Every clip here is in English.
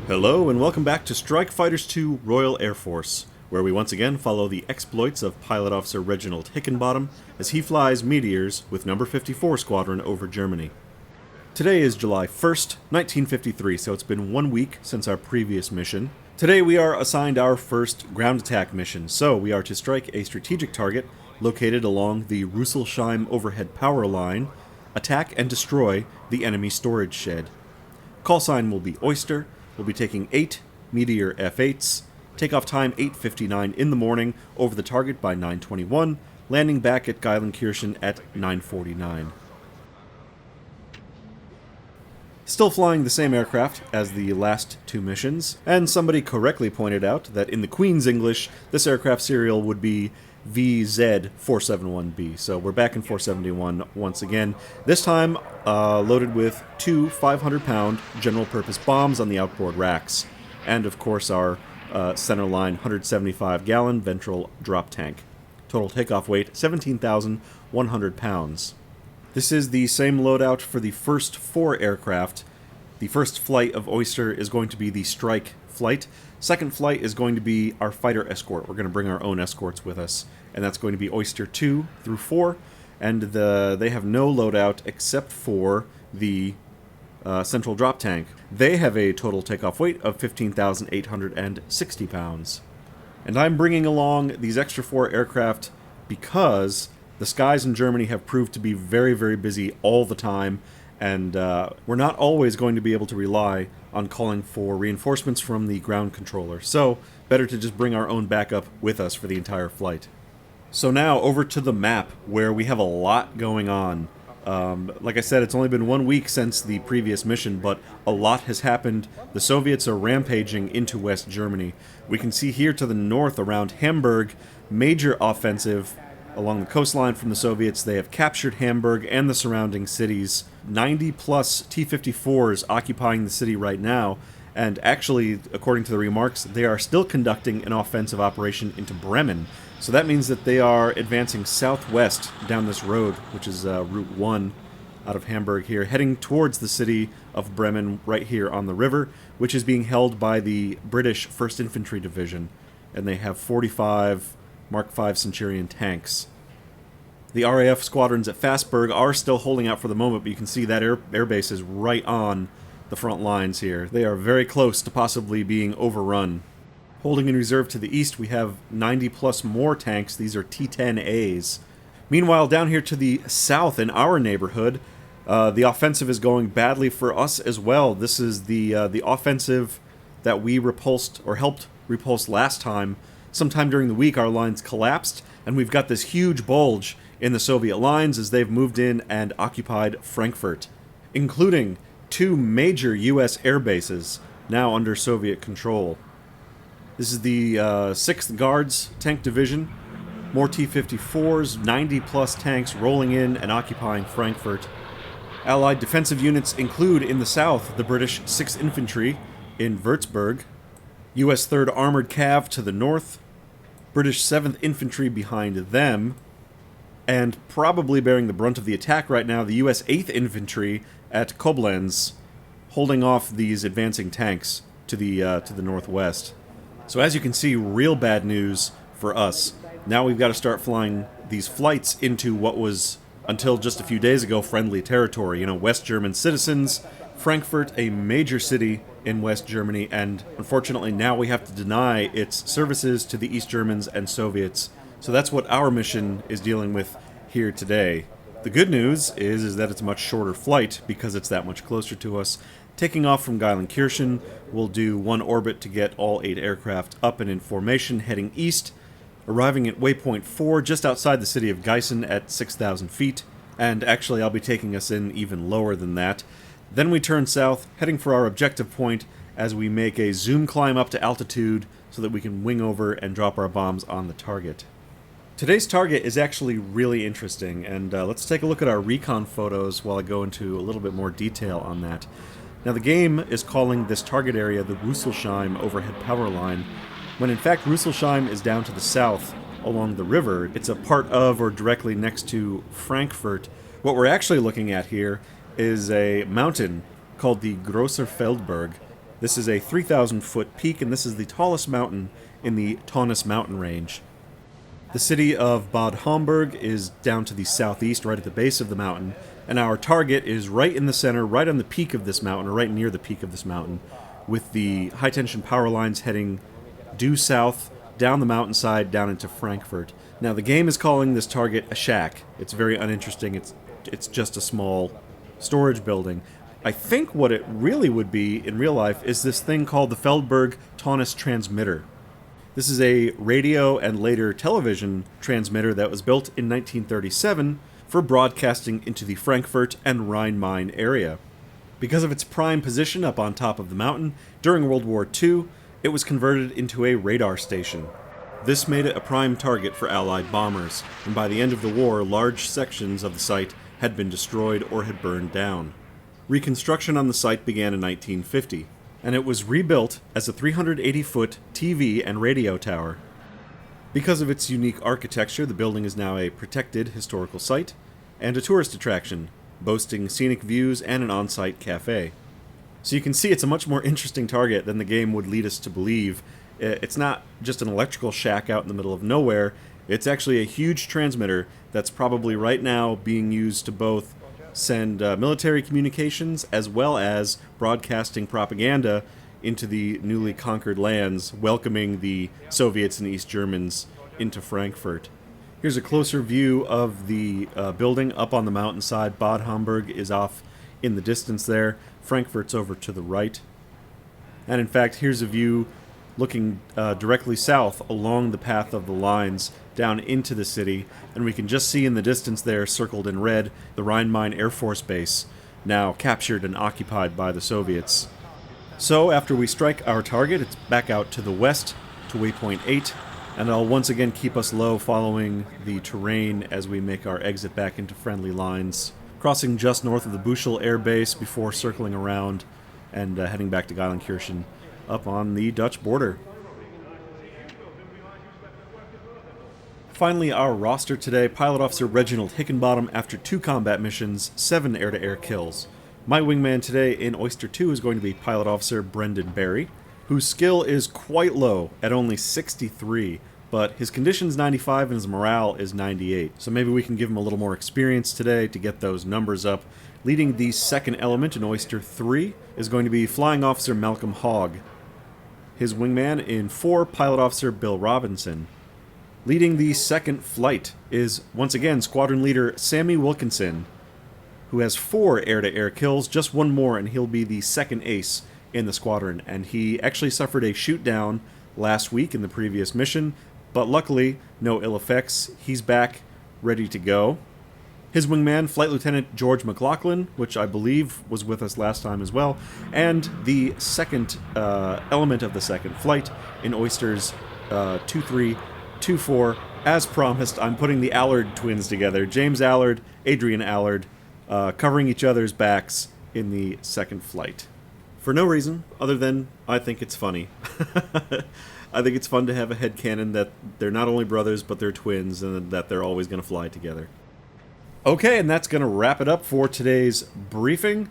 Hello and welcome back to Strike Fighters 2 Royal Air Force, where we once again follow the exploits of Pilot Officer Reginald Hickenbottom as he flies Meteors with No. 54 Squadron over Germany. Today is July 1st, 1953, so it's been 1 week since our previous mission. Today we are assigned our first ground attack mission, so we are to strike a strategic target located along the Rüsselsheim overhead power line, attack and destroy the enemy storage shed. Call sign will be Oyster. We'll be taking 8 Meteor F-8s, takeoff time 8:59 in the morning over the target by 9:21, landing back at Geilenkirchen at 9:49. Still flying the same aircraft as the last two missions, and somebody correctly pointed out that in the Queen's English, this aircraft serial would be VZ471B, so we're back in 471 once again, this time loaded with two 500-pound general-purpose bombs on the outboard racks, and of course our centerline 175-gallon ventral drop tank. Total takeoff weight 17,100 pounds. This is the same loadout for the first 4 aircraft. The first flight of Oyster is going to be the strike flight. Second flight is going to be our fighter escort. We're going to bring our own escorts with us, and that's going to be Oyster 2 through 4, and they have no loadout except for the central drop tank. They have a total takeoff weight of 15,860 pounds. And I'm bringing along these extra 4 aircraft because the skies in Germany have proved to be very, very busy all the time, and we're not always going to be able to rely on calling for reinforcements from the ground controller, so better to just bring our own backup with us for the entire flight. So now over to the map, where we have a lot going on. Like I said, it's only been 1 week since the previous mission, but a lot has happened. The Soviets are rampaging into West Germany. We can see here to the north around Hamburg, major offensive along the coastline from the Soviets. They have captured Hamburg and the surrounding cities. 90-plus T-54s occupying the city right now, and actually, according to the remarks, they are still conducting an offensive operation into Bremen. So that means that they are advancing southwest down this road, which is Route 1 out of Hamburg here, heading towards the city of Bremen right here on the river, which is being held by the British 1st Infantry Division, and they have 45 Mark V Centurion tanks. The RAF squadrons at Fassberg are still holding out for the moment, but you can see that airbase is right on the front lines here. They are very close to possibly being overrun. Holding in reserve to the east, we have 90-plus more tanks. These are T-10As. Meanwhile, down here to the south in our neighborhood, the offensive is going badly for us as well. This is the offensive that we repulsed, or helped repulse last time. Sometime during the week, our lines collapsed, and we've got this huge bulge in the Soviet lines as they've moved in and occupied Frankfurt, including 2 major U.S. air bases now under Soviet control. This is the 6th Guards Tank Division. More T-54s, 90-plus tanks rolling in and occupying Frankfurt. Allied defensive units include in the south the British 6th Infantry in Würzburg, U.S. 3rd Armored Cav to the north, British 7th Infantry behind them, and probably bearing the brunt of the attack right now, the U.S. 8th Infantry at Koblenz, holding off these advancing tanks to the northwest. So as you can see, real bad news for us. Now we've got to start flying these flights into what was, until just a few days ago, friendly territory. You know, West German citizens, Frankfurt, a major city in West Germany, and unfortunately now we have to deny its services to the East Germans and Soviets. So that's what our mission is dealing with here today. The good news is that it's a much shorter flight because it's that much closer to us. Taking off from Geilenkirchen, we'll do one orbit to get all 8 aircraft up and in formation, heading east, arriving at waypoint 4 just outside the city of Gießen at 6,000 feet, and actually I'll be taking us in even lower than that. Then we turn south, heading for our objective point as we make a zoom climb up to altitude so that we can wing over and drop our bombs on the target. Today's target is actually really interesting, and let's take a look at our recon photos while I go into a little bit more detail on that. Now, the game is calling this target area the Rüsselsheim overhead power line, when in fact Rüsselsheim is down to the south along the river. It's a part of or directly next to Frankfurt. What we're actually looking at here is a mountain called the Grosser Feldberg. This is a 3,000-foot peak, and this is the tallest mountain in the Taunus mountain range. The city of Bad Homburg is down to the southeast, right at the base of the mountain, and our target is right in the center, right on the peak of this mountain, or right near the peak of this mountain, with the high-tension power lines heading due south, down the mountainside, down into Frankfurt. Now, the game is calling this target a shack. It's very uninteresting. It's just a small storage building. I think what it really would be in real life is this thing called the Feldberg Taunus transmitter. This is a radio and later television transmitter that was built in 1937 for broadcasting into the Frankfurt and Rhine-Main area. Because of its prime position up on top of the mountain, during World War II, it was converted into a radar station. This made it a prime target for Allied bombers, and by the end of the war, large sections of the site had been destroyed or had burned down. Reconstruction on the site began in 1950, and it was rebuilt as a 380-foot TV and radio tower. Because of its unique architecture, the building is now a protected historical site and a tourist attraction, boasting scenic views and an on-site cafe. So you can see it's a much more interesting target than the game would lead us to believe. It's not just an electrical shack out in the middle of nowhere, it's actually a huge transmitter that's probably right now being used to both send military communications as well as broadcasting propaganda into the newly conquered lands, welcoming the Soviets and East Germans into Frankfurt. Here's a closer view of the building up on the mountainside. Bad Homburg is off in the distance there. Frankfurt's over to the right. And in fact, here's a view looking directly south along the path of the lines down into the city, and we can just see in the distance there, circled in red, the Rhine-Main Air Force Base, now captured and occupied by the Soviets. So after we strike our target, it's back out to the west to waypoint 8, and I'll once again keep us low following the terrain as we make our exit back into friendly lines, crossing just north of the Buchel Air Base before circling around and heading back to Geilenkirchen up on the Dutch border. Finally, our roster today: Pilot Officer Reginald Hickenbottom after 2 combat missions, 7 air-to-air kills. My wingman today in Oyster 2 is going to be Pilot Officer Brendan Barry, whose skill is quite low at only 63, but his condition's 95 and his morale is 98. So maybe we can give him a little more experience today to get those numbers up. Leading the second element in Oyster 3 is going to be Flying Officer Malcolm Hogg. His wingman in 4, Pilot Officer Bill Robinson. Leading the second flight is, once again, Squadron Leader Sammy Wilkinson, who has 4 air-to-air kills, just 1 more, and he'll be the second ace in the squadron. And he actually suffered a shoot-down last week in the previous mission, but luckily, no ill effects. He's back, ready to go. His wingman, Flight Lieutenant George McLaughlin, which I believe was with us last time as well, and the second element of the second flight in Oysters 2-3, 2-4. As promised, I'm putting the Allard twins together. James Allard, Adrian Allard, covering each other's backs in the second flight. For no reason other than I think it's funny. I think it's fun to have a headcanon that they're not only brothers, but they're twins, and that they're always going to fly together. Okay, and that's going to wrap it up for today's briefing.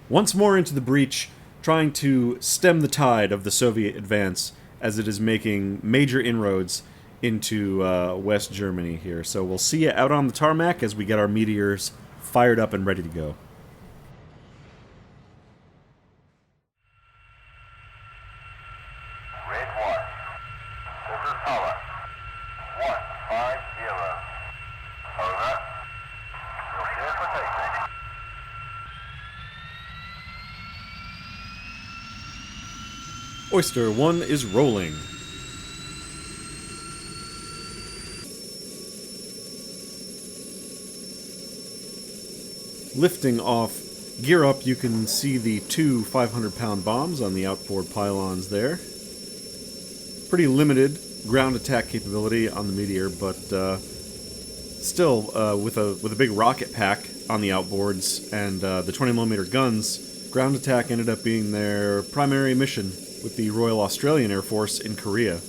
Once more into the breach, trying to stem the tide of the Soviet advance as it is making major inroads into West Germany here. So we'll see you out on the tarmac as we get our meteors fired up and ready to go. Red 1. This is Power. 150. Over. You're clear for takeoff. Oyster 1 is rolling. Lifting off gear up, you can see the two 500-pound bombs on the outboard pylons there. Pretty limited ground attack capability on the Meteor, but still, with a big rocket pack on the outboards and the 20mm guns, ground attack ended up being their primary mission with the Royal Australian Air Force in Korea.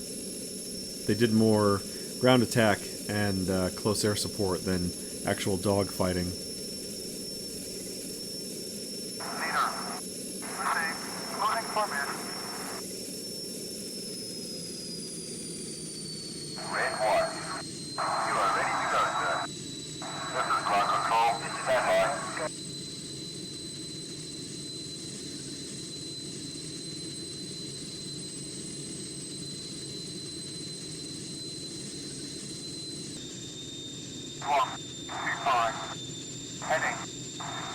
They did more ground attack and close air support than actual dogfighting. Heading.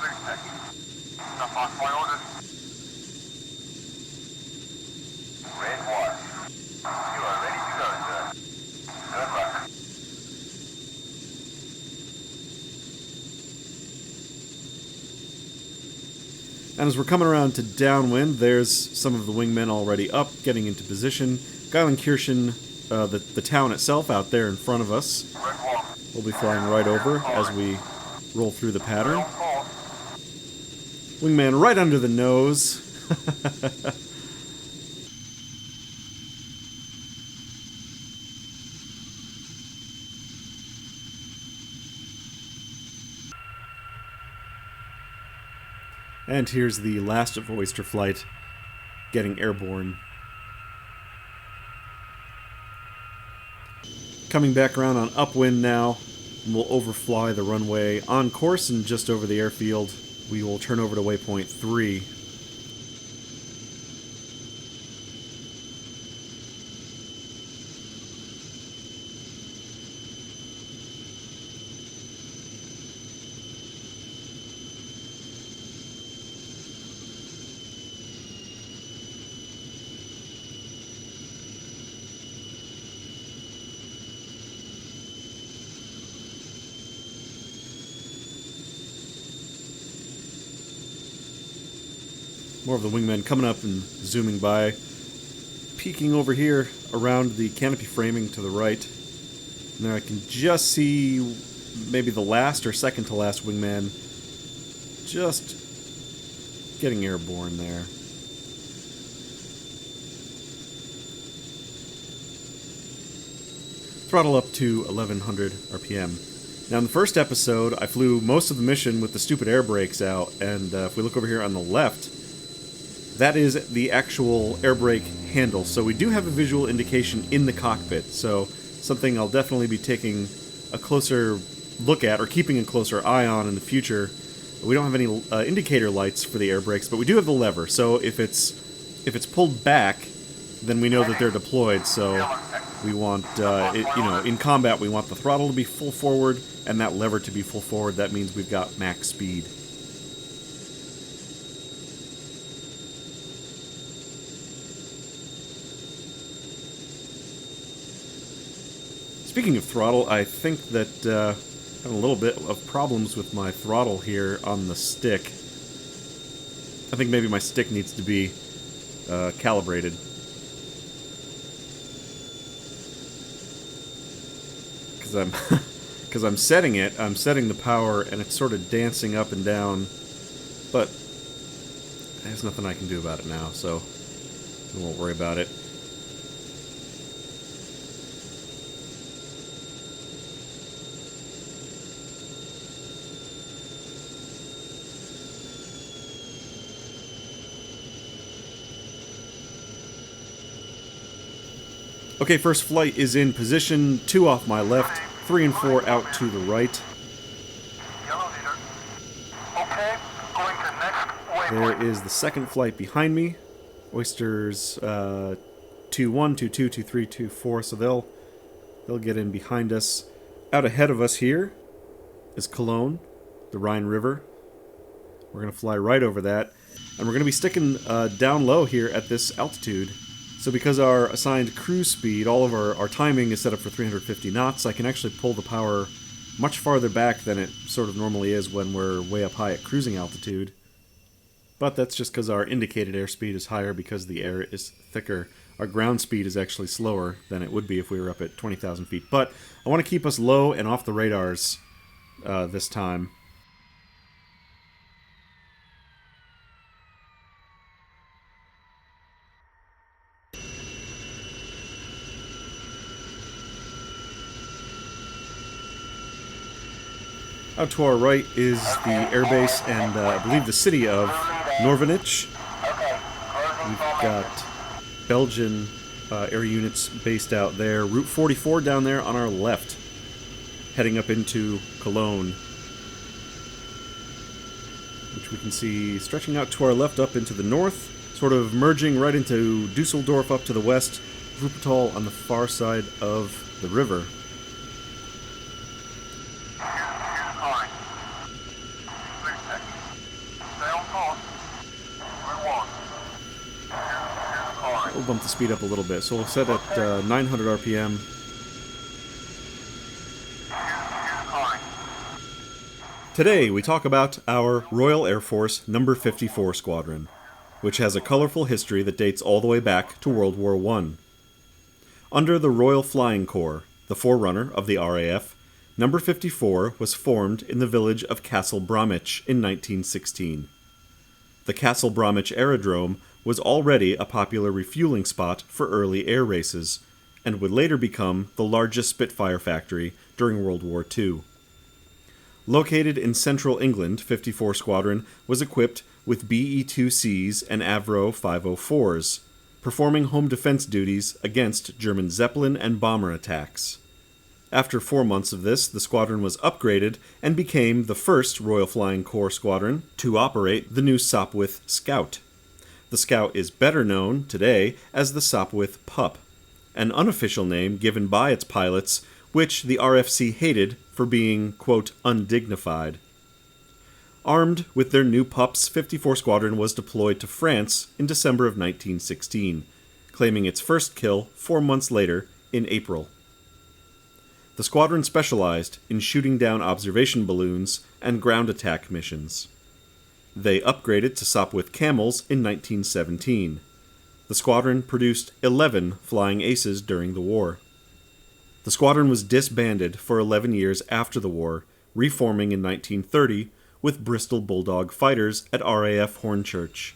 Lutek. Enough on my orders. Red 1. You are ready to go, sir. Good luck. And as we're coming around to downwind, there's some of the wingmen already up, getting into position. Geilenkirchen, the town itself out there in front of us. Red 1. We'll be flying right over as we roll through the pattern. Wingman right under the nose. And here's the last of Oyster Flight getting airborne. Coming back around on upwind now, and we'll overfly the runway on course and just over the airfield. We will turn over to waypoint 3. More of the wingmen coming up and zooming by. Peeking over here around the canopy framing to the right. And there I can just see maybe the last or second to last wingman just getting airborne there. Throttle up to 1100 RPM. Now in the first episode, I flew most of the mission with the stupid air brakes out, and if we look over here on the left, that is the actual air brake handle. So we do have a visual indication in the cockpit, so something I'll definitely be taking a closer look at, or keeping a closer eye on in the future. We don't have any indicator lights for the air brakes, but we do have the lever, so if it's pulled back, then we know that they're deployed. So we want, in combat, we want the throttle to be full forward and that lever to be full forward. That means we've got max speed. Speaking of throttle, I think that I have a little bit of problems with my throttle here on the stick. I think maybe my stick needs to be calibrated. Because I'm setting the power, and it's sort of dancing up and down, but there's nothing I can do about it now, so we won't worry about it. Okay, first flight is in position, 2 off my left, 3 and 4 out to the right. Yellow leader. Okay, going to next waypoint. There is the second flight behind me. Oysters 2-1, 2-2, 2-3, 2-4, so they'll get in behind us. Out ahead of us here is Cologne, the Rhine River. We're going to fly right over that. And we're going to be sticking down low here at this altitude. So because our assigned cruise speed, all of our timing is set up for 350 knots, I can actually pull the power much farther back than it sort of normally is when we're way up high at cruising altitude. But that's just because our indicated airspeed is higher because the air is thicker. Our ground speed is actually slower than it would be if we were up at 20,000 feet. But I want to keep us low and off the radars this time. Out to our right is the airbase and I believe the city of Norvenich. Okay, closing We've formation. got Belgian air units based out there. Route 44 down there on our left, heading up into Cologne, which we can see stretching out to our left up into the north, sort of merging right into Dusseldorf up to the west, Wuppertal on the far side of the river. Fine. 3 seconds. Stay on course. Route 1. Fine. We'll bump the speed up a little bit, so we'll set at 900 RPM. Fine. Today we talk about our Royal Air Force No. 54 Squadron, which has a colorful history that dates all the way back to World War I. Under the Royal Flying Corps, the forerunner of the RAF, No. 54 was formed in the village of Castle Bromwich in 1916. The Castle Bromwich Aerodrome was already a popular refueling spot for early air races, and would later become the largest Spitfire factory during World War II. Located in central England, 54 Squadron was equipped with BE-2Cs and Avro 504s, performing home defense duties against German Zeppelin and bomber attacks. After 4 months of this, the squadron was upgraded and became the first Royal Flying Corps squadron to operate the new Sopwith Scout. The Scout is better known today as the Sopwith Pup, an unofficial name given by its pilots, which the RFC hated for being, quote, undignified. Armed with their new pups, 54 Squadron was deployed to France in December of 1916, claiming its first kill 4 months later in April. The squadron specialized in shooting down observation balloons and ground attack missions. They upgraded to Sopwith Camels in 1917. The squadron produced 11 flying aces during the war. The squadron was disbanded for 11 years after the war, reforming in 1930 with Bristol Bulldog fighters at RAF Hornchurch.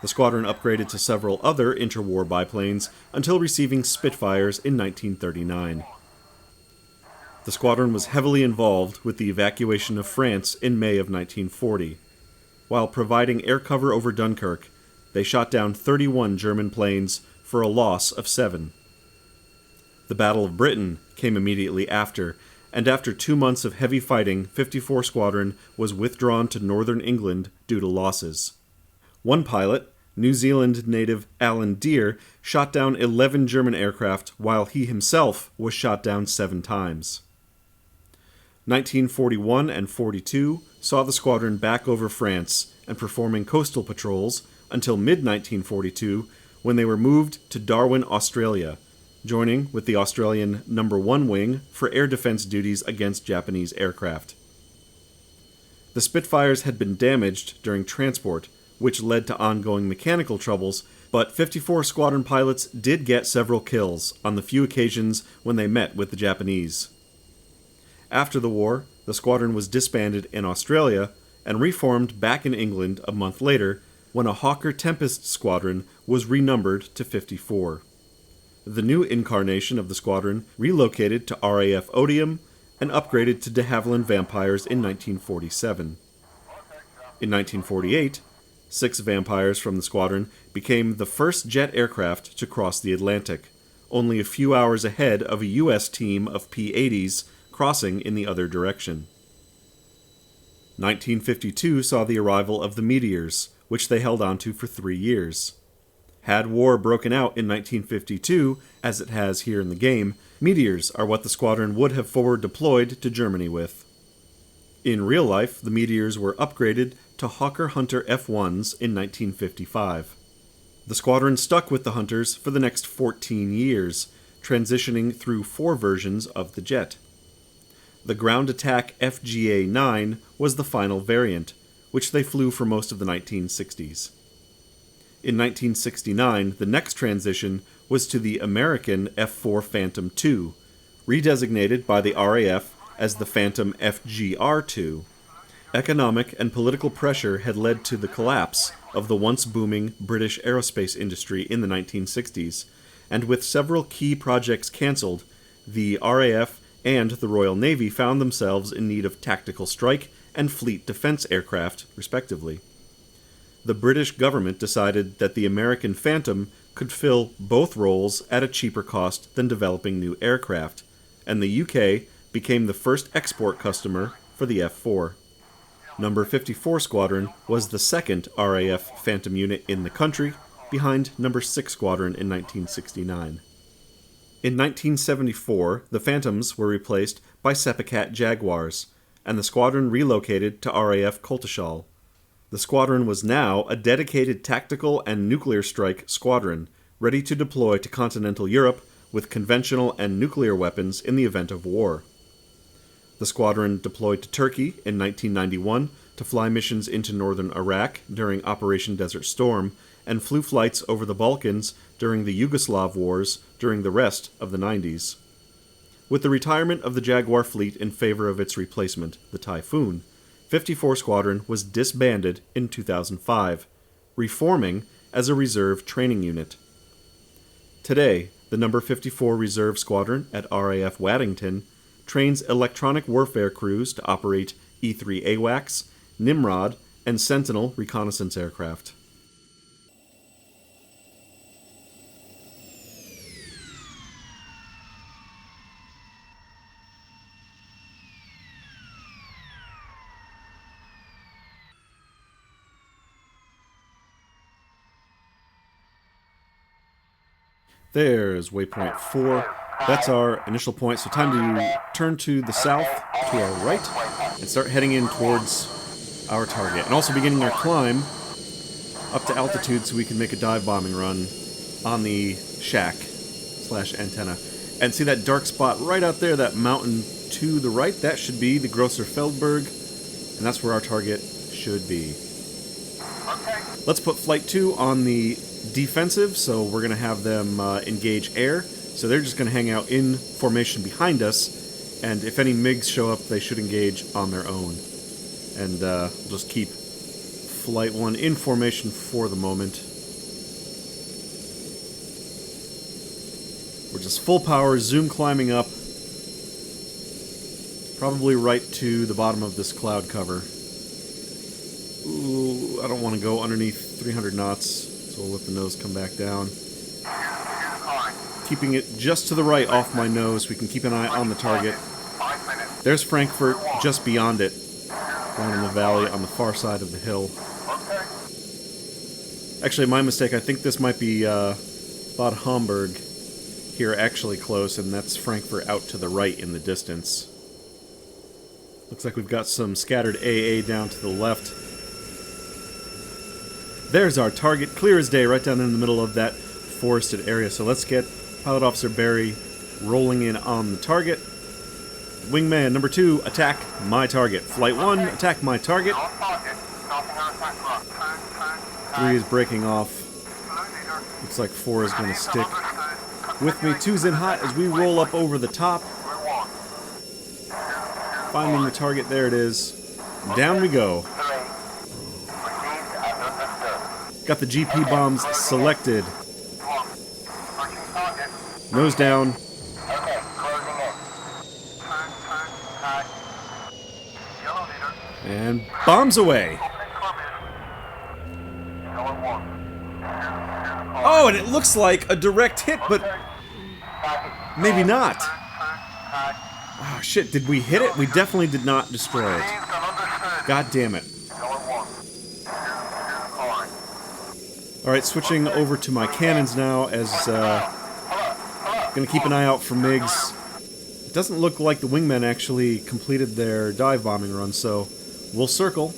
The squadron upgraded to several other interwar biplanes until receiving Spitfires in 1939. The squadron was heavily involved with the evacuation of France in May of 1940. While providing air cover over Dunkirk, they shot down 31 German planes for a loss of 7. The Battle of Britain came immediately after, and after 2 months of heavy fighting, 54 Squadron was withdrawn to northern England due to losses. One pilot, New Zealand native Alan Deere, shot down 11 German aircraft while he himself was shot down 7 times. 1941 and 42 saw the squadron back over France and performing coastal patrols until mid-1942 when they were moved to Darwin, Australia, joining with the Australian No. 1 Wing for air defense duties against Japanese aircraft. The Spitfires had been damaged during transport, which led to ongoing mechanical troubles, but 54 Squadron pilots did get several kills on the few occasions when they met with the Japanese. After the war, the squadron was disbanded in Australia and reformed back in England a month later when a Hawker Tempest squadron was renumbered to 54. The new incarnation of the squadron relocated to RAF Odium and upgraded to de Havilland Vampires in 1947. In 1948, 6 Vampires from the squadron became the first jet aircraft to cross the Atlantic, only a few hours ahead of a U.S. team of P-80s crossing in the other direction. 1952 saw the arrival of the Meteors, which they held onto for 3 years. Had war broken out in 1952, as it has here in the game, Meteors are what the squadron would have forward deployed to Germany with. In real life, the Meteors were upgraded to Hawker Hunter F-1s in 1955. The squadron stuck with the Hunters for the next 14 years, transitioning through 4 versions of the jet. The ground attack FGA-9 was the final variant, which they flew for most of the 1960s. In 1969, the next transition was to the American F-4 Phantom II, redesignated by the RAF as the Phantom FGR-2. Economic and political pressure had led to the collapse of the once booming British aerospace industry in the 1960s, and with several key projects cancelled, the RAF and the Royal Navy found themselves in need of tactical strike and fleet defense aircraft, respectively. The British government decided that the American Phantom could fill both roles at a cheaper cost than developing new aircraft, and the UK became the first export customer for the F-4. Number 54 Squadron was the second RAF Phantom unit in the country, behind Number 6 Squadron in 1969. In 1974, the Phantoms were replaced by Seppicat Jaguars, and the squadron relocated to RAF Coltishall. The squadron was now a dedicated tactical and nuclear strike squadron, ready to deploy to continental Europe with conventional and nuclear weapons in the event of war. The squadron deployed to Turkey in 1991 to fly missions into northern Iraq during Operation Desert Storm, and flew flights over the Balkans during the Yugoslav wars during the rest of the 90s. With the retirement of the Jaguar fleet in favor of its replacement, the Typhoon, 54 Squadron was disbanded in 2005, reforming as a reserve training unit. Today, the Number 54 Reserve Squadron at RAF Waddington trains electronic warfare crews to operate E-3 AWACS, Nimrod, and Sentinel reconnaissance aircraft. There's waypoint 4. That's our initial point, so time to turn to the south, to our right, and start heading in towards our target. And also beginning our climb up to altitude so we can make a dive bombing run on the shack/antenna. And see that dark spot right out there, that mountain to the right? That should be the Grosser Feldberg, and that's where our target should be. Let's put Flight 2 on the defensive, so we're going to have them engage air. So they're just going to hang out in formation behind us, and if any MiGs show up, they should engage on their own. And we'll just keep Flight 1 in formation for the moment. We're just full power, zoom climbing up, probably right to the bottom of this cloud cover. Ooh, I don't want to go underneath 300 knots, so we'll let the nose come back down. Keeping it just to the right off my nose, we can keep an eye on the target. There's Frankfurt just beyond it, down in the valley on the far side of the hill. Actually, my mistake, I think this might be Bad Homburg here actually close, and that's Frankfurt out to the right in the distance. Looks like we've got some scattered AA down to the left. There's our target, clear as day, right down in the middle of that forested area. So let's get Pilot Officer Barry rolling in on the target. Wingman number 2, attack my target. Flight 1, attack my target. 3 is breaking off. Looks like 4 is going to stick with me. 2's in hot as we roll up over the top. Finding the target, there it is. Down we go. Got the GP bombs selected. Nose down. And bombs away. Oh, and it looks like a direct hit, but Maybe not. Oh, shit. Did we hit it? We definitely did not destroy it. God damn it. Alright, switching over to my cannons now as, gonna keep an eye out for MiGs. It doesn't look like the wingmen actually completed their dive bombing run, so we'll circle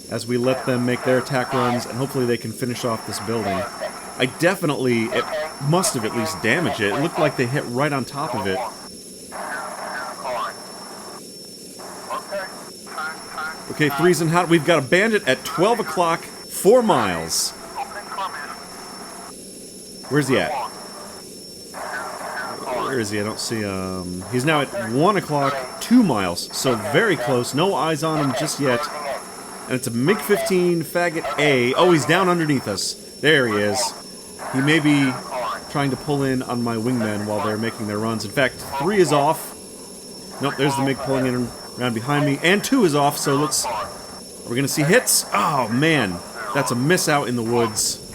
as we let them make their attack runs, and hopefully they can finish off this building. It must have at least damaged it. It looked like they hit right on top of it. Okay, threes and hot. We've got a bandit at 12 o'clock, 4 miles. Where's he at? Where is he? I don't see him. He's now at 1 o'clock, 2 miles. So very close. No eyes on him just yet. And it's a MiG-15 Faggot A. Oh, he's down underneath us. There he is. He may be trying to pull in on my wingmen while they're making their runs. In fact, 3 is off. Nope, there's the MiG pulling in around behind me. And 2 is off, so let's... Are we going to see hits? Oh, man. That's a miss out in the woods.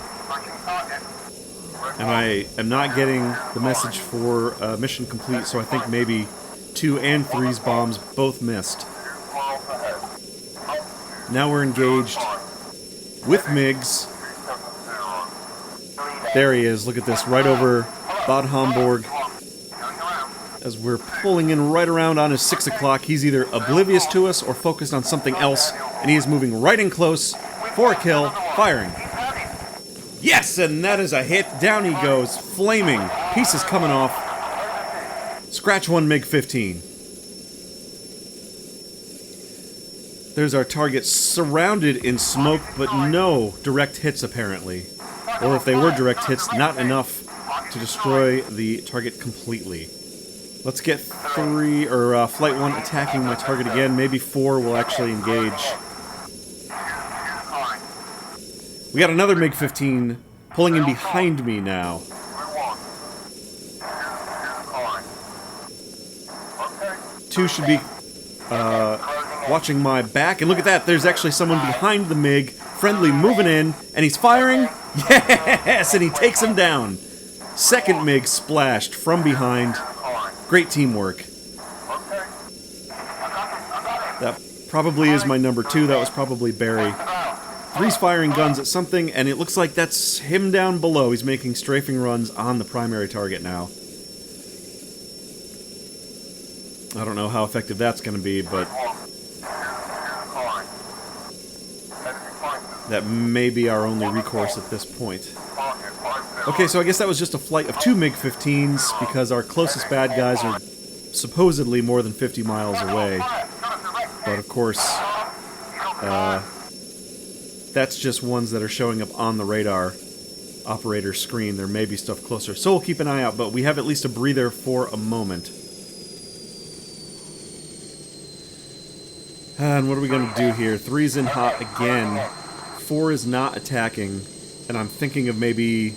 And I am not getting the message for mission complete, so I think maybe 2 and 3's bombs both missed. Now we're engaged with MiGs. There he is. Look at this. Right over Bad Homburg. As we're pulling in right around on his 6 o'clock, he's either oblivious to us or focused on something else, and he is moving right in close for a kill, firing. Yes, and that is a hit. Down he goes, flaming. Pieces coming off. Scratch 1 MiG-15. There's our target surrounded in smoke, but no direct hits apparently. Or if they were direct hits, not enough to destroy the target completely. Let's get Flight 1 attacking my target again. Maybe 4 will actually engage. We got another MiG-15 pulling in behind me now. Two should be watching my back. And look at that, there's actually someone behind the MiG, friendly, moving in, and he's firing. Yes, and he takes him down. Second MiG splashed from behind. Great teamwork. That probably is my number 2. That was probably Barry. 3's firing guns at something, and it looks like that's him down below. He's making strafing runs on the primary target now. I don't know how effective that's going to be, but that may be our only recourse at this point. Okay, so I guess that was just a flight of 2 MiG-15s, because our closest bad guys are supposedly more than 50 miles away. But of course, that's just ones that are showing up on the radar operator screen. There may be stuff closer, so we'll keep an eye out, but we have at least a breather for a moment. And what are we going to do here? 3's in hot again. 4 is not attacking, and I'm thinking of maybe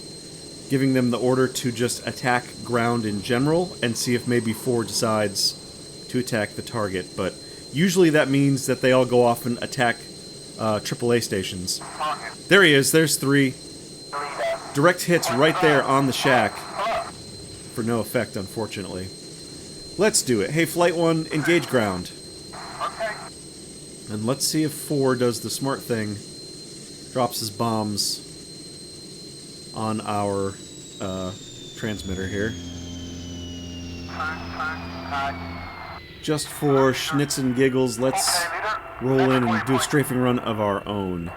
giving them the order to just attack ground in general and see if maybe 4 decides to attack the target. But usually that means that they all go off and attack AAA stations. There he is. There's 3. Direct hits right there on the shack. For no effect, unfortunately. Let's do it. Hey, Flight 1, engage ground. And let's see if 4 does the smart thing. Drops his bombs on our transmitter here. Just for schnitz and giggles, let's roll in and do a strafing run of our own.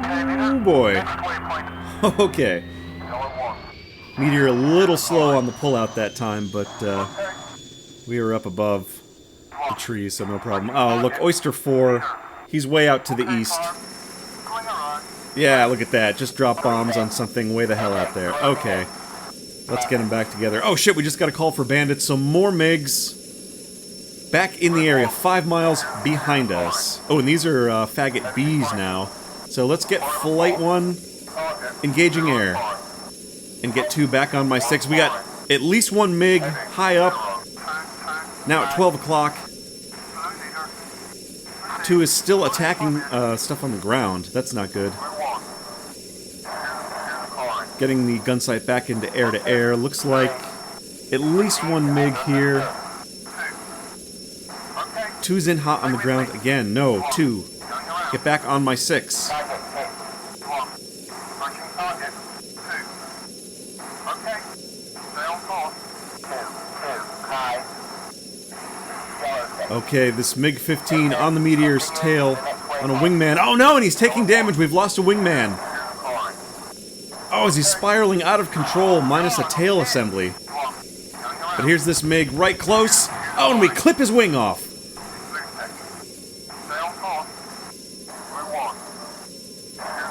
Oh boy. Okay. Meteor a little slow on the pullout that time, but we were up above the trees, so no problem. Oh, look, Oyster 4. He's way out to the east. Yeah, look at that. Just drop bombs on something way the hell out there. Okay. Let's get them back together. Oh shit, we just got a call for bandits, so more MiGs. Back in the area, 5 miles behind us. Oh, and these are Faggot Bs now. So let's get Flight 1 engaging air. And get 2 back on my 6. We got at least 1 MiG high up Now at 12 o'clock, 2 is still attacking stuff on the ground. That's not good. Getting the gun sight back into air-to-air. Looks like at least 1 MiG here. 2's in hot on the ground again. No, 2. Get back on my 6. Okay, this MiG-15 on the Meteor's tail on a wingman. Oh no, and he's taking damage. We've lost a wingman. Oh, is he spiraling out of control, minus a tail assembly. But here's this MiG right close. Oh, and we clip his wing off.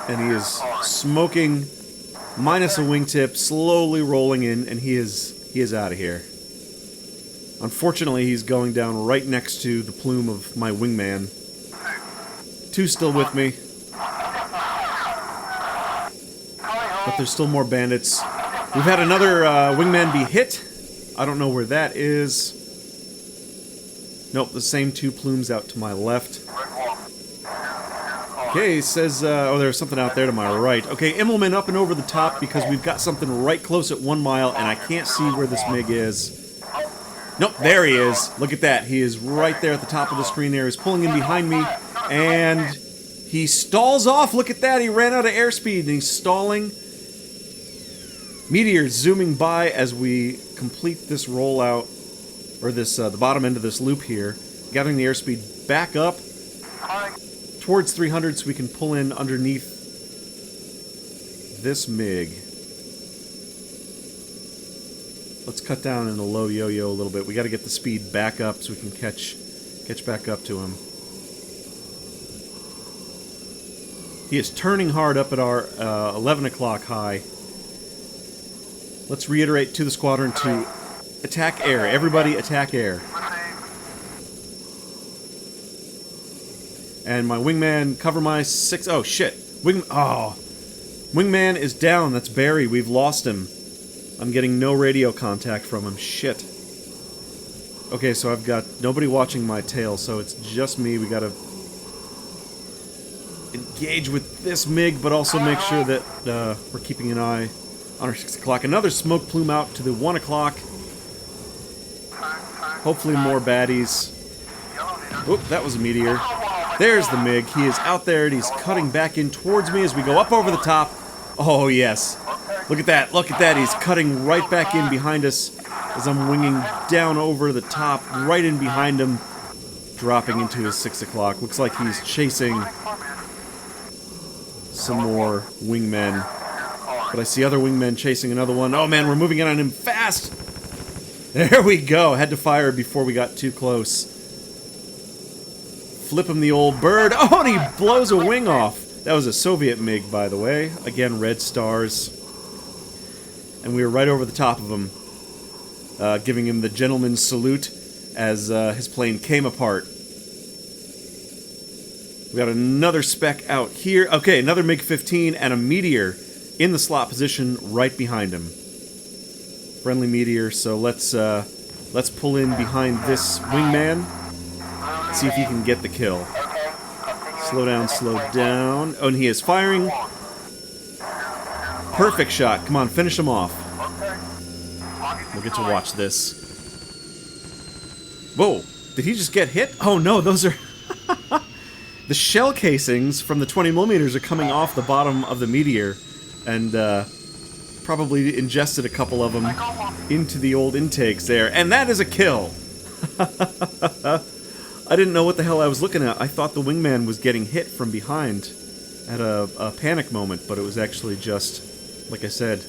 And he is smoking, minus a wingtip, slowly rolling in, and he is out of here. Unfortunately, he's going down right next to the plume of my wingman. 2's still with me. But there's still more bandits. We've had another wingman be hit. I don't know where that is. Nope, the same 2 plumes out to my left. Okay, it says, oh, there's something out there to my right. Okay, Immelman up and over the top because we've got something right close at 1 mile, and I can't see where this MiG is. Nope, there he is. Look at that. He is right there at the top of the screen there. He's pulling in behind me, and he stalls off. Look at that. He ran out of airspeed, and he's stalling. Meteor zooming by as we complete this rollout, or this the bottom end of this loop here. Gathering the airspeed back up towards 300 so we can pull in underneath this MiG. Let's cut down in the low yo-yo a little bit. We got to get the speed back up so we can catch back up to him. He is turning hard up at our 11 o'clock high. Let's reiterate to the squadron to attack air. Everybody attack air. And my wingman, cover my 6... Oh, shit. Wingman is down. That's Barry. We've lost him. I'm getting no radio contact from him. Shit. Okay, so I've got nobody watching my tail, so it's just me. We gotta engage with this MiG, but also make sure that we're keeping an eye on our 6 o'clock. Another smoke plume out to the 1 o'clock. Hopefully more baddies. Oop, that was a meteor. There's the MiG. He is out there, and he's cutting back in towards me as we go up over the top. Oh, yes. Look at that. Look at that. He's cutting right back in behind us as I'm winging down over the top, right in behind him, dropping into his 6 o'clock. Looks like he's chasing some more wingmen. But I see other wingmen chasing another one. Oh, man, we're moving in on him fast. There we go. Had to fire before we got too close. Flip him the old bird. Oh, and he blows a wing off. That was a Soviet MiG, by the way. Again, red stars. And we were right over the top of him, giving him the gentleman's salute as his plane came apart. We got another spec out here. Okay, another MiG-15 and a Meteor in the slot position right behind him. Friendly Meteor, so let's pull in behind this wingman. See if he can get the kill. Slow down, slow down. Oh, and he is firing. Perfect shot. Come on, finish him off. We'll get to watch this. Whoa, did he just get hit? Oh no, those are... The shell casings from the 20mm are coming off the bottom of the Meteor, and probably ingested a couple of them into the old intakes there. And that is a kill! I didn't know what the hell I was looking at. I thought the wingman was getting hit from behind at a panic moment, but it was actually just, like I said,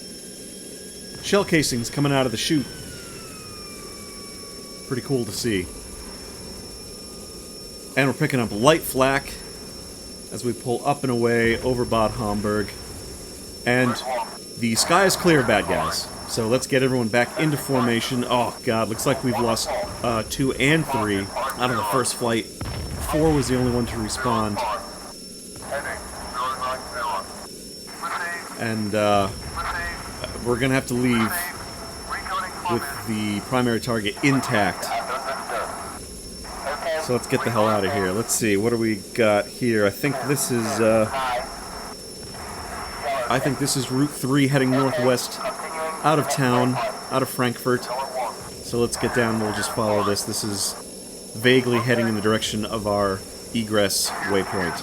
shell casings coming out of the chute. Pretty cool to see. And we're picking up light flak as we pull up and away over Bad Homburg. And the sky is clear, bad guys. So let's get everyone back into formation. Oh god, looks like we've lost 2 and 3 out of the first flight. 4 was the only one to respawn. And we're gonna have to leave with the primary target intact. So let's get the hell out of here. Let's see, what do we got here? I think this is Route 3 heading northwest out of town, out of Frankfurt. So let's get down, we'll just follow this. This is vaguely heading in the direction of our egress waypoint.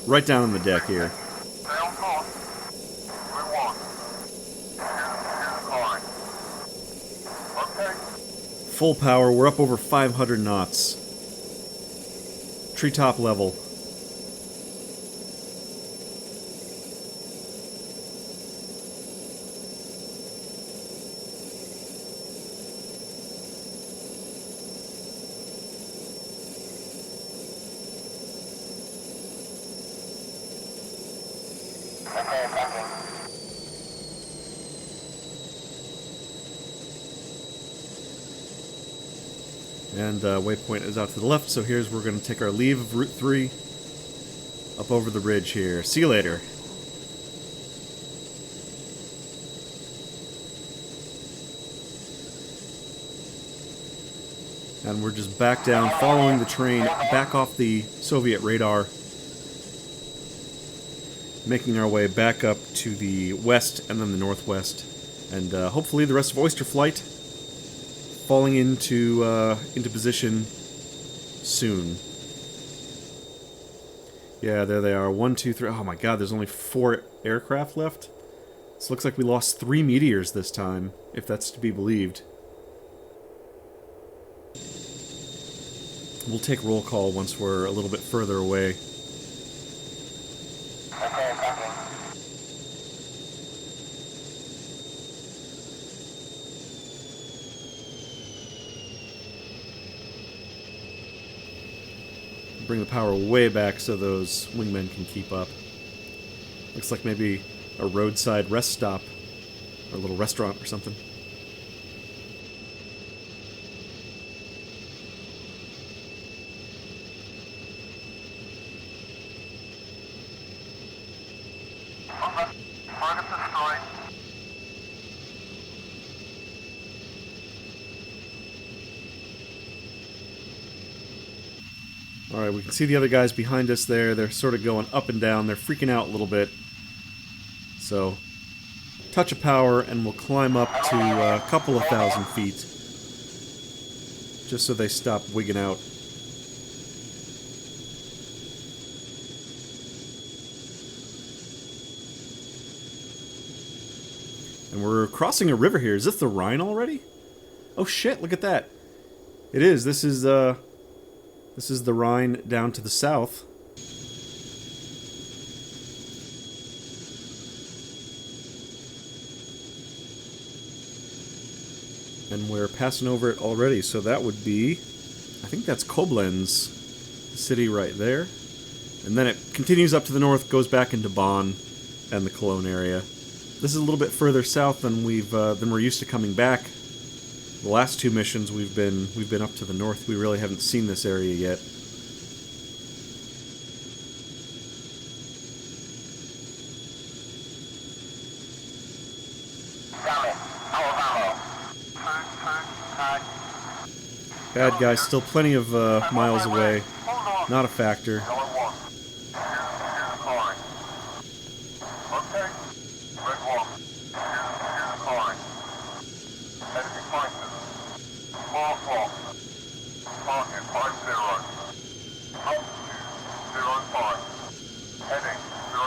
Right down on the deck here. Full power, we're up over 500 knots. Treetop level. And waypoint is out to the left, so here's where we're going to take our leave of Route 3 up over the ridge here. See you later. And we're just back down, following the train back off the Soviet radar, making our way back up to the west and then the northwest, and hopefully the rest of Oyster Flight falling into position soon. Yeah, there they are. 1, 2, 3. Oh my god, there's only 4 aircraft left. This looks like we lost 3 meteors this time, if that's to be believed. We'll take roll call once we're a little bit further away. Bring the power way back so those wingmen can keep up. Looks like maybe a roadside rest stop, or a little restaurant or something. Alright, we can see the other guys behind us there. They're sort of going up and down. They're freaking out a little bit. So, touch of power and we'll climb up to a couple of thousand feet. Just so they stop wigging out. And we're crossing a river here. Is this the Rhine already? Oh shit, look at that. It is. This is the Rhine down to the south. And we're passing over it already, so that would be, I think that's Koblenz, the city right there. And then it continues up to the north, goes back into Bonn and the Cologne area. This is a little bit further south than we're used to coming back. The last 2 missions we've been up to the north. We really haven't seen this area yet. Bad guys still plenty of miles away. Not a factor.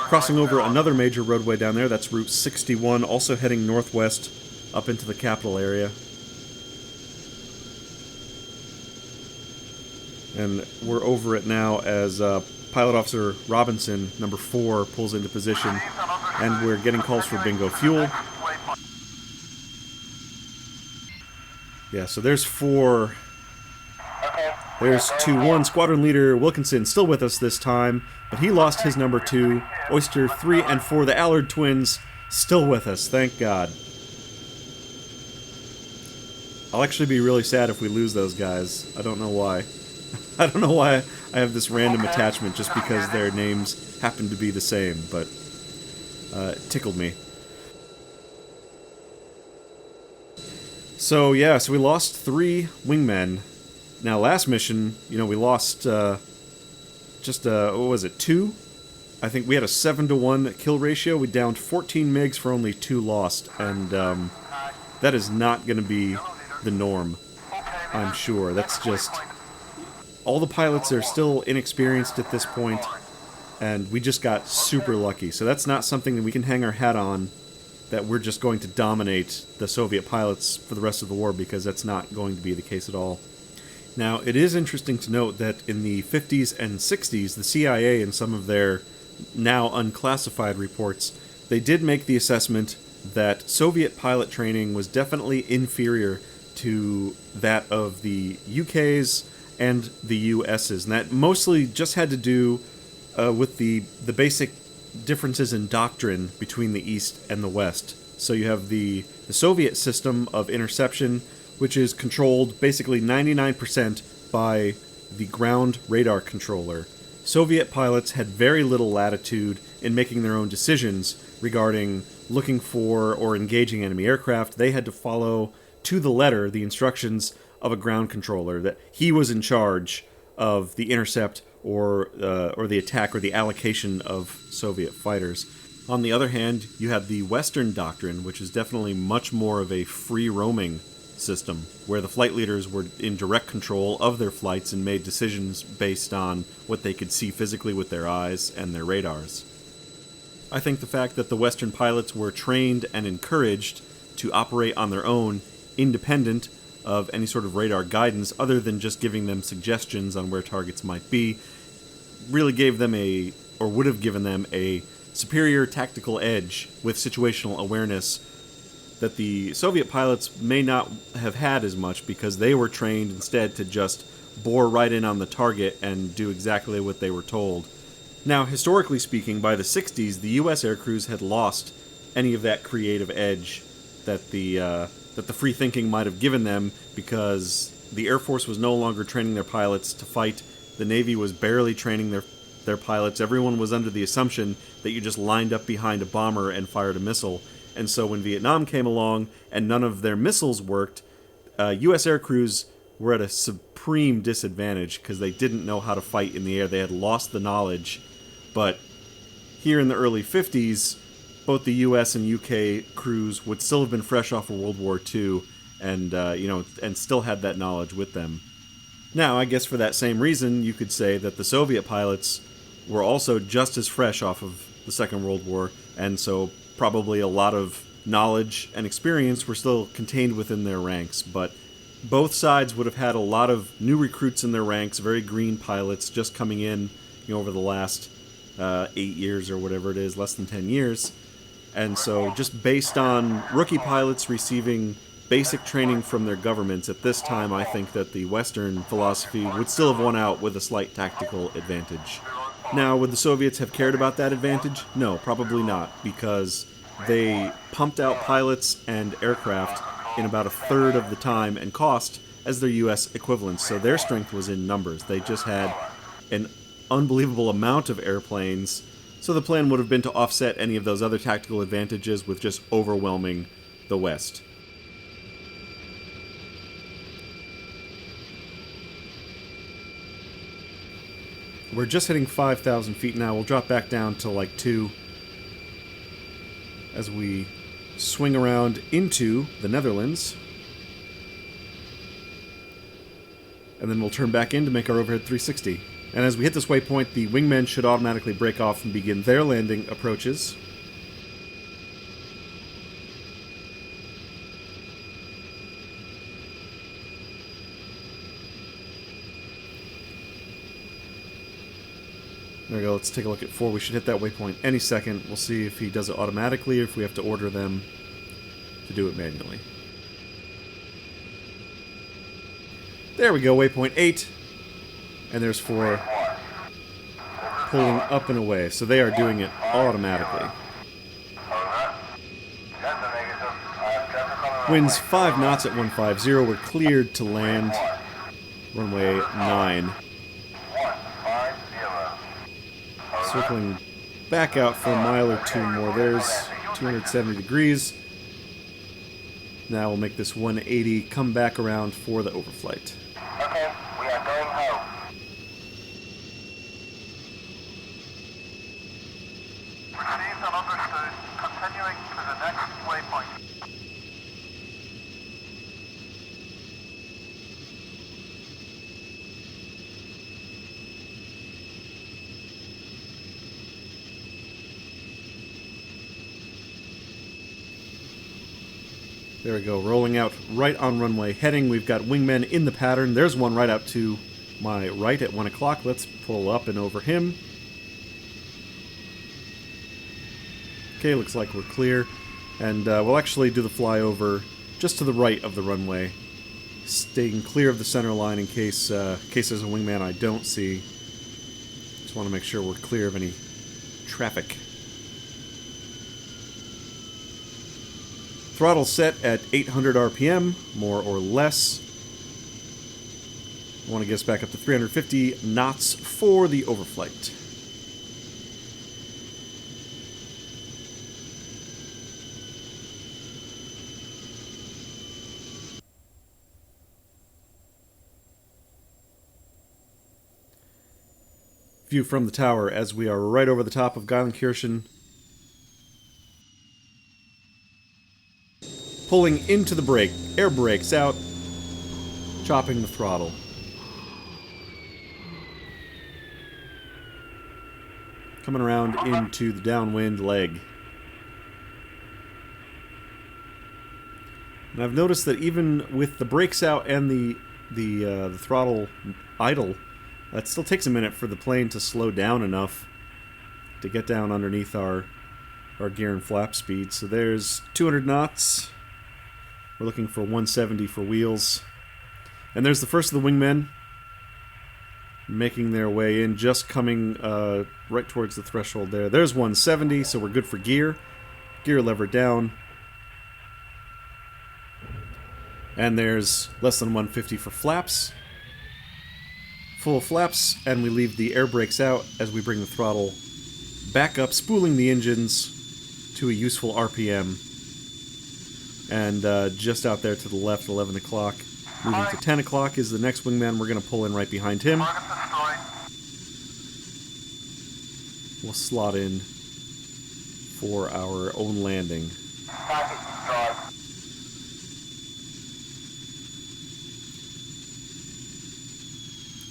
Crossing over another major roadway down there, that's Route 61, also heading northwest up into the capital area. And we're over it now as Pilot Officer Robinson, number 4, pulls into position, and we're getting calls for bingo fuel. Yeah, so there's 4. There's 2-1. Squadron Leader Wilkinson still with us this time, but he lost his number 2. Oyster 3 and 4, the Allard twins, still with us, thank God. I'll actually be really sad if we lose those guys. I don't know why. I don't know why I have this random attachment just because their names happen to be the same, but it tickled me. So yeah, so we lost 3 wingmen Now, last mission, we lost what was it, 2? I think we had a 7-to-1 kill ratio. We downed 14 MiGs for only 2 lost, and that is not going to be the norm, I'm sure. That's just... all the pilots are still inexperienced at this point, and we just got super lucky. So that's not something that we can hang our hat on, that we're just going to dominate the Soviet pilots for the rest of the war, because that's not going to be the case at all. Now, it is interesting to note that in the 50s and 60s, the CIA, in some of their now unclassified reports, they did make the assessment that Soviet pilot training was definitely inferior to that of the UK's and the US's, and that mostly just had to do with the basic differences in doctrine between the East and the West. So you have the Soviet system of interception, which is controlled basically 99% by the ground radar controller. Soviet pilots had very little latitude in making their own decisions regarding looking for or engaging enemy aircraft. They had to follow to the letter the instructions of a ground controller, that he was in charge of the intercept or the attack or the allocation of Soviet fighters. On the other hand, you had the Western doctrine, which is definitely much more of a free-roaming system, where the flight leaders were in direct control of their flights and made decisions based on what they could see physically with their eyes and their radars. I think the fact that the Western pilots were trained and encouraged to operate on their own, independent of any sort of radar guidance, other than just giving them suggestions on where targets might be, really gave them would have given them a superior tactical edge with situational awareness that the Soviet pilots may not have had as much, because they were trained instead to just bore right in on the target and do exactly what they were told. Now, historically speaking, by the 60s, the U.S. aircrews had lost any of that creative edge that the free thinking might have given them, because the Air Force was no longer training their pilots to fight. The Navy was barely training their pilots. Everyone was under the assumption that you just lined up behind a bomber and fired a missile. And so when Vietnam came along and none of their missiles worked, U.S. aircrews were at a supreme disadvantage because they didn't know how to fight in the air. They had lost the knowledge. But here in the early 50s, both the U.S. and U.K. crews would still have been fresh off of World War II, and and still had that knowledge with them. Now, I guess for that same reason, you could say that the Soviet pilots were also just as fresh off of the Second World War, and so probably a lot of knowledge and experience were still contained within their ranks. But both sides would have had a lot of new recruits in their ranks, very green pilots just coming in, over the last 8 years or whatever it is, less than 10 years. And so just based on rookie pilots receiving basic training from their governments at this time, I think that the Western philosophy would still have won out with a slight tactical advantage. Now, would the Soviets have cared about that advantage? No, probably not, because they pumped out pilots and aircraft in about a third of the time and cost as their U.S. equivalents, so their strength was in numbers. They just had an unbelievable amount of airplanes, so the plan would have been to offset any of those other tactical advantages with just overwhelming the West. We're just hitting 5,000 feet now. We'll drop back down to like 2 as we swing around into the Netherlands. And then we'll turn back in to make our overhead 360. And as we hit this waypoint, the wingmen should automatically break off and begin their landing approaches. There we go, let's take a look at 4. We should hit that waypoint any second. We'll see if he does it automatically or if we have to order them to do it manually. There we go, waypoint 8. And there's 4 pulling up and away. So they are doing it automatically. Winds 5 knots at 150. We're cleared to land runway 9. Circling back out for a mile or 2 more. There's 270 degrees. Now we'll make this 180, come back around for the overflight. Okay. Received and understood. Continuing to the next waypoint. There we go, rolling out right on runway heading. We've got wingmen in the pattern. There's one right out to my right at 1 o'clock. Let's pull up and over him. Okay, looks like we're clear. And we'll actually do the flyover just to the right of the runway, staying clear of the center line in case there's a wingman I don't see. Just want to make sure we're clear of any traffic. Throttle set at 800 RPM, more or less. I want to get us back up to 350 knots for the overflight. View from the tower as we are right over the top of Geilenkirchen. Pulling into the brake, air brakes out, chopping the throttle. Coming around into the downwind leg. And I've noticed that even with the brakes out and the throttle idle, it still takes a minute for the plane to slow down enough to get down underneath our gear and flap speed. So there's 200 knots. We're looking for 170 for wheels. And there's the first of the wingmen making their way in, just coming right towards the threshold there. There's 170, so we're good for gear. Gear lever down. And there's less than 150 for flaps. Full of flaps, and we leave the air brakes out as we bring the throttle back up, spooling the engines to a useful RPM. And just out there to the left, 11 o'clock. Moving to 10 o'clock is the next wingman. We're going to pull in right behind him. We'll slot in for our own landing.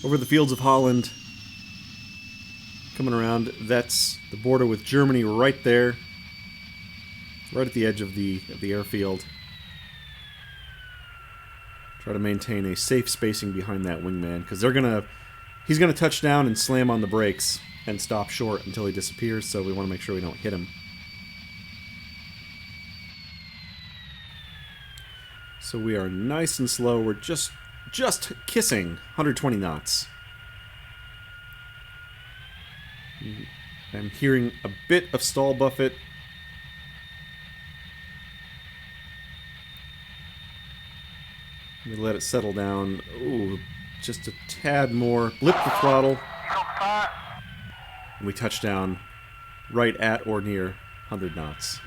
Over the fields of Holland. Coming around. That's the border with Germany right there. Right at the edge of the airfield. Try to maintain a safe spacing behind that wingman, because he's gonna touch down and slam on the brakes and stop short until he disappears, so we want to make sure we don't hit him. So we are nice and slow. We're just kissing 120 knots. I'm hearing a bit of stall buffet. Let me let it settle down. Ooh, just a tad more. Blip the throttle. And we touch down right at or near 100 knots.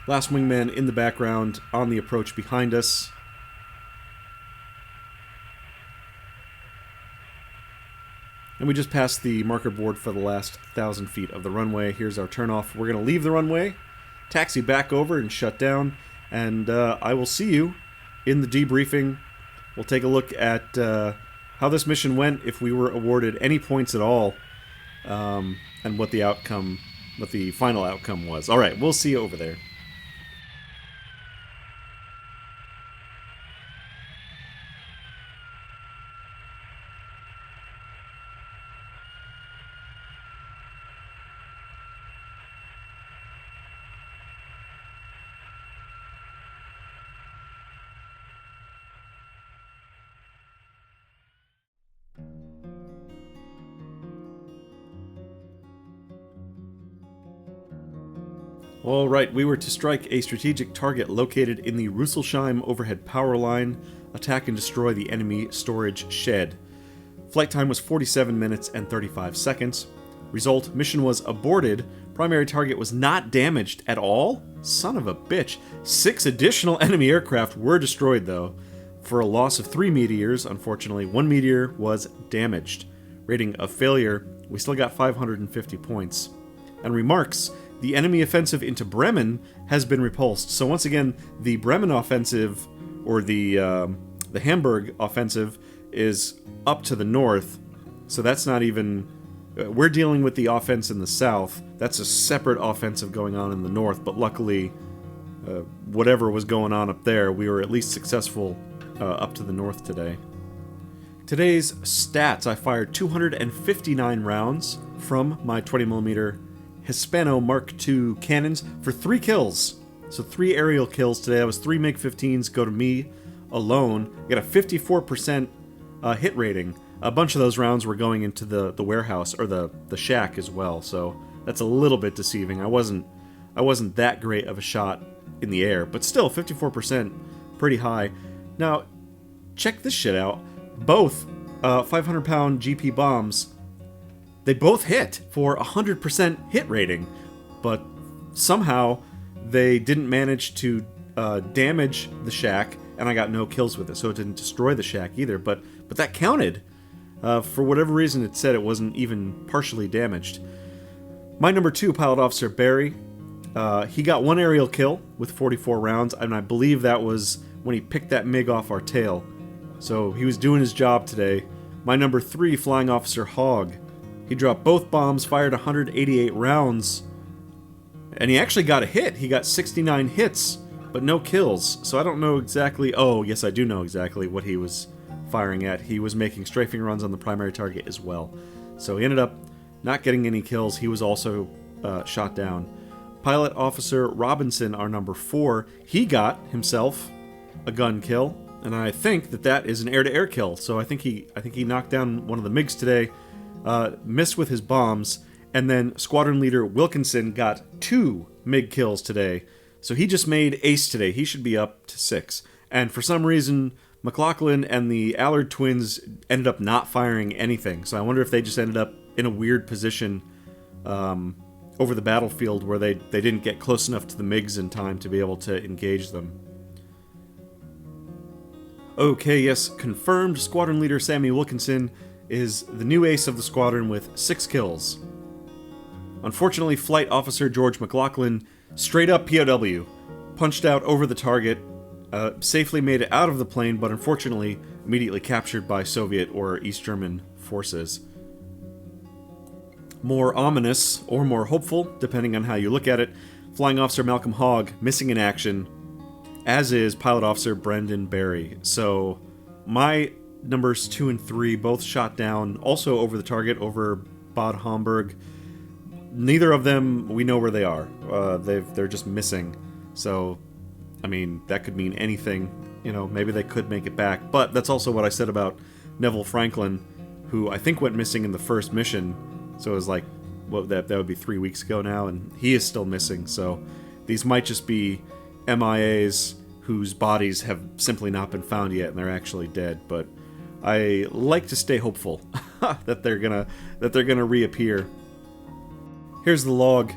Last wingman in the background on the approach behind us. And we just passed the marker board for the last 1,000 feet of the runway. Here's our turnoff. We're going to leave the runway, taxi back over and shut down, and I will see you in the debriefing. We'll take a look at how this mission went, if we were awarded any points at all, and what the final outcome was. All right, we'll see you over there. Alright, we were to strike a strategic target located in the Rüsselsheim overhead power line, attack and destroy the enemy storage shed. Flight time was 47 minutes and 35 seconds. Result, mission was aborted. Primary target was not damaged at all? Son of a bitch. 6 additional enemy aircraft were destroyed though. For a loss of 3 meteors, unfortunately, 1 meteor was damaged. Rating of failure, we still got 550 points. And remarks, the enemy offensive into Bremen has been repulsed. So once again, the Bremen offensive, or the Hamburg offensive, is up to the north. So that's not even... we're dealing with the offense in the south. That's a separate offensive going on in the north, but luckily, whatever was going on up there, we were at least successful up to the north today. Today's stats, I fired 259 rounds from my 20mm Hispano Mark II cannons for 3 kills. So 3 aerial kills today. That was 3 MiG-15s go to me alone. I got a 54% hit rating. A bunch of those rounds were going into the warehouse, or the shack as well, so that's a little bit deceiving. I wasn't that great of a shot in the air, but still 54%, pretty high. Now, check this shit out. Both 500-pound GP bombs, they both hit for 100% hit rating, but somehow they didn't manage to damage the shack, and I got no kills with it, so it didn't destroy the shack either, but that counted. For whatever reason, it said it wasn't even partially damaged. My number 2, Pilot Officer Barry, he got 1 aerial kill with 44 rounds, and I believe that was when he picked that MiG off our tail. So he was doing his job today. My number 3, Flying Officer Hogg, he dropped both bombs, fired 188 rounds, and he actually got a hit. He got 69 hits, but no kills. So I don't know exactly... oh, yes, I do know exactly what he was firing at. He was making strafing runs on the primary target as well. So he ended up not getting any kills. He was also shot down. Pilot Officer Robinson, our number 4, he got himself a gun kill, and I think that is an air-to-air kill. So I think he knocked down one of the MiGs today, missed with his bombs, and then Squadron Leader Wilkinson got 2 MiG kills today. So he just made ace today. He should be up to 6. And for some reason, McLaughlin and the Allard twins ended up not firing anything. So I wonder if they just ended up in a weird position over the battlefield where they didn't get close enough to the MiGs in time to be able to engage them. Okay, yes, confirmed. Squadron Leader Sammy Wilkinson is the new ace of the squadron with 6 kills. Unfortunately, Flight Officer George McLaughlin, straight up POW, punched out over the target, safely made it out of the plane, but unfortunately immediately captured by Soviet or East German forces. More ominous, or more hopeful, depending on how you look at it, Flying Officer Malcolm Hogg missing in action, as is Pilot Officer Brendan Barry. So my numbers 2 and 3 both shot down, also over the target, over Bad Homburg. Neither of them, we know where they are. They're just missing. So, I mean, that could mean anything. You know, maybe they could make it back. But that's also what I said about Neville Franklin, who I think went missing in the first mission. So it was like, well, that would be 3 weeks ago now, and he is still missing. So these might just be MIAs whose bodies have simply not been found yet, and they're actually dead. But I like to stay hopeful that they're gonna reappear. Here's the log.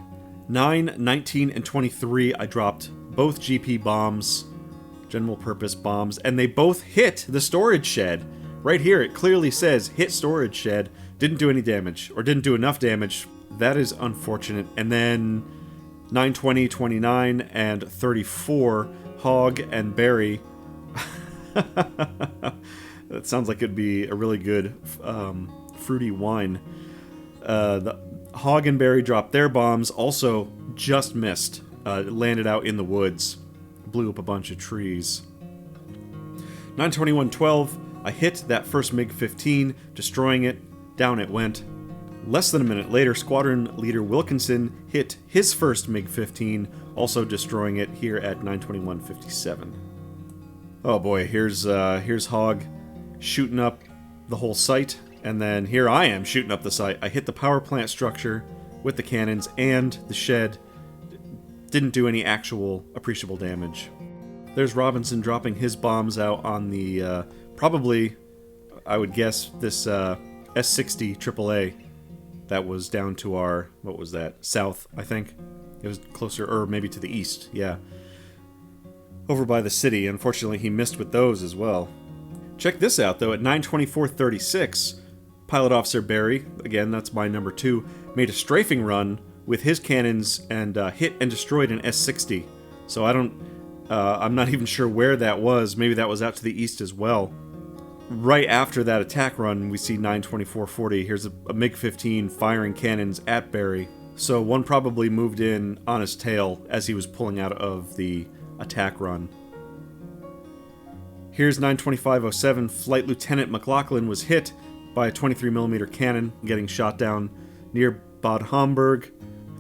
9, 19, and 23, I dropped both GP bombs, general purpose bombs, and they both hit the storage shed. Right here, it clearly says hit storage shed. Didn't do any damage, or didn't do enough damage. That is unfortunate. And then 9, 20, 29, and 34, Hogg and Barry. That sounds like it'd be a really good fruity wine. The Hogg and Barry dropped their bombs, also just missed. Landed out in the woods, blew up a bunch of trees. 9/21/12, I hit that first MiG-15, destroying it. Down it went. Less than a minute later, Squadron Leader Wilkinson hit his first MiG-15, also destroying it here at 9/21/57. Oh boy, here's Hogg shooting up the whole site, and then here I am shooting up the site. I hit the power plant structure with the cannons and the shed. Didn't do any actual appreciable damage. There's Robinson dropping his bombs out on the, probably, I would guess, this S-60 AAA that was down to our, what was that, south, I think? It was closer, or maybe to the east, yeah. over by the city. Unfortunately, he missed with those as well. Check this out, though. At 9:24:36, Pilot Officer Barry, again, that's my number 2, made a strafing run with his cannons and hit and destroyed an S-60. So I'm not even sure where that was. Maybe that was out to the east as well. Right after that attack run, we see 9:24:40. Here's a MiG-15 firing cannons at Barry. So one probably moved in on his tail as he was pulling out of the attack run. Here's 9:25:07. Flight Lieutenant McLaughlin was hit by a 23mm cannon, getting shot down near Bad Homburg.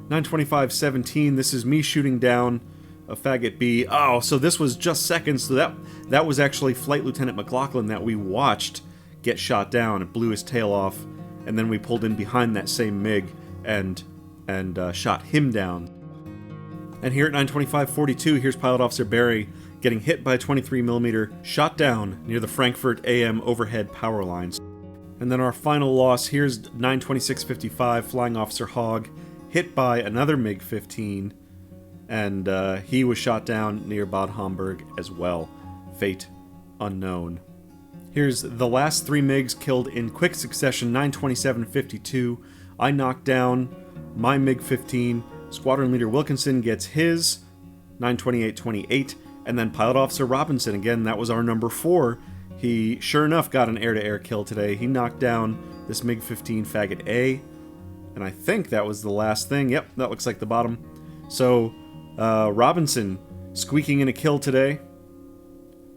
9:25:17. This is me shooting down a Faggot B. Oh, so this was just seconds. So that was actually Flight Lieutenant McLaughlin that we watched get shot down. It blew his tail off, and then we pulled in behind that same MiG and shot him down. And here at 9:25:42, here's Pilot Officer Barry getting hit by a 23mm, shot down near the Frankfurt AM overhead power lines. And then our final loss, here's 9:26:55, Flying Officer Hogg, hit by another MiG-15, and he was shot down near Bad Homburg as well. Fate unknown. Here's the last 3 MiGs killed in quick succession. 9:27:52, I knocked down my MiG-15, Squadron Leader Wilkinson gets his, 9:28:28, and then Pilot Officer Robinson, again, that was our number 4. He, sure enough, got an air-to-air kill today. He knocked down this MiG-15 Faggot A, and I think that was the last thing. Yep, that looks like the bottom. So, Robinson squeaking in a kill today,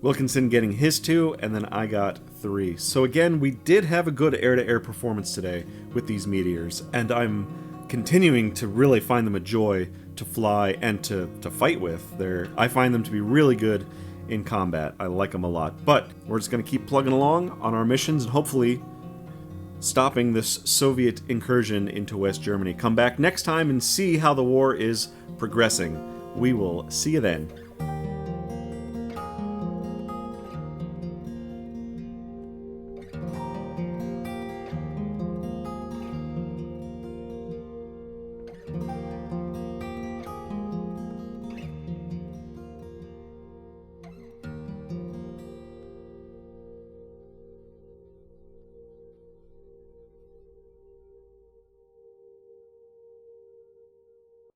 Wilkinson getting his 2, and then I got 3. So again, we did have a good air-to-air performance today with these Meteors, and I'm continuing to really find them a joy to fly and to fight with. I find them to be really good in combat. I like them a lot. But we're just going to keep plugging along on our missions and hopefully stopping this Soviet incursion into West Germany. Come back next time and see how the war is progressing. We will see you then.